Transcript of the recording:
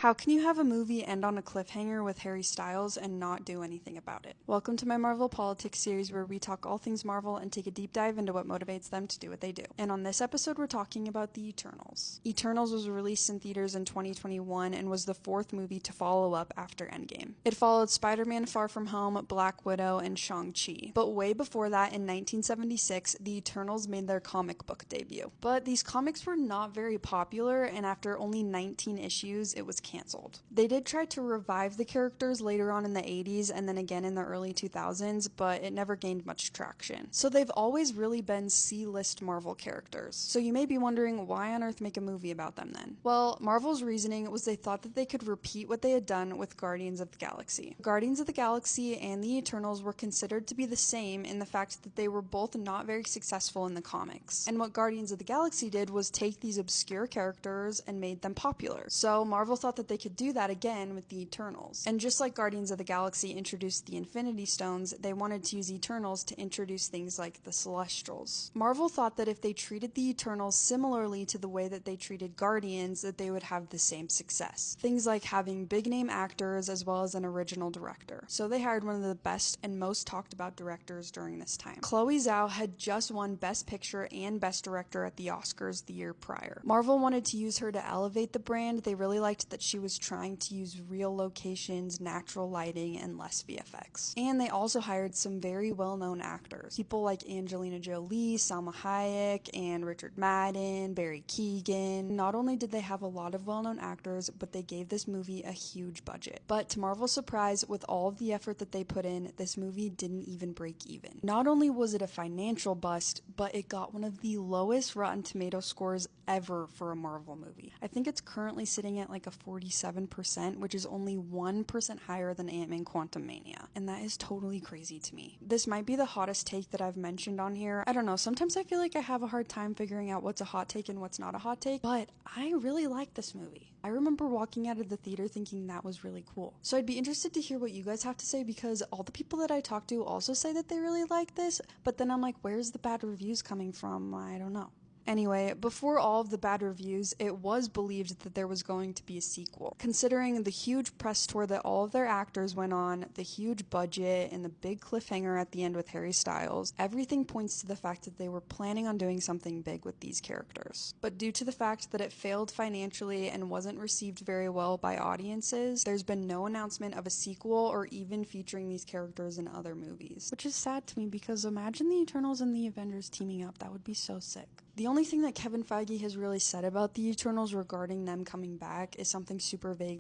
How can you have a movie end on a cliffhanger with Harry Styles and not do anything about it? Welcome to my Marvel Politics series where we talk all things Marvel and take a deep dive into what motivates them to do what they do. And on this episode, we're talking about The Eternals. Eternals was released in theaters in 2021 and was the fourth movie to follow up after Endgame. It followed Spider-Man Far From Home, Black Widow, and Shang-Chi. But way before that, in 1976, The Eternals made their comic book debut. But these comics were not very popular, and after only 19 issues, it was canceled. They did try to revive the characters later on in the 80s and then again in the early 2000s, but it never gained much traction. So they've always really been C-list Marvel characters. So you may be wondering, why on earth make a movie about them then? Well, Marvel's reasoning was they thought that they could repeat what they had done with Guardians of the Galaxy. Guardians of the Galaxy and the Eternals were considered to be the same in the fact that they were both not very successful in the comics. And what Guardians of the Galaxy did was take these obscure characters and made them popular. So Marvel thought that they could do that again with the Eternals. And just like Guardians of the Galaxy introduced the Infinity Stones, they wanted to use Eternals to introduce things like the Celestials. Marvel thought that if they treated the Eternals similarly to the way that they treated Guardians, that they would have the same success. Things like having big name actors as well as an original director. So they hired one of the best and most talked about directors during this time. Chloe Zhao had just won Best Picture and Best Director at the Oscars the year prior. Marvel wanted to use her to elevate the brand. They really liked that she was trying to use real locations, natural lighting, and less VFX. And they also hired some very well-known actors. People like Angelina Jolie, Salma Hayek, and Richard Madden, Barry Keoghan. Not only did they have a lot of well-known actors, but they gave this movie a huge budget. But to Marvel's surprise, with all of the effort that they put in, this movie didn't even break even. Not only was it a financial bust, but it got one of the lowest Rotten Tomato scores ever for a Marvel movie. I think it's currently sitting at like a 47%, which is only 1% higher than Ant-Man Quantumania. And that is totally crazy to me. This might be the hottest take that I've mentioned on here. I don't know, sometimes I feel like I have a hard time figuring out what's a hot take and what's not a hot take, but I really like this movie. I remember walking out of the theater thinking that was really cool. So I'd be interested to hear what you guys have to say, because all the people that I talk to also say that they really like this, but then I'm like, where's the bad reviews coming from? I don't know. Anyway, before all of the bad reviews, it was believed that there was going to be a sequel. Considering the huge press tour that all of their actors went on, the huge budget, and the big cliffhanger at the end with Harry Styles, everything points to the fact that they were planning on doing something big with these characters. But due to the fact that it failed financially and wasn't received very well by audiences, there's been no announcement of a sequel or even featuring these characters in other movies. Which is sad to me, because imagine the Eternals and the Avengers teaming up. That would be so sick. The only thing that Kevin Feige has really said about the Eternals regarding them coming back is something super vague.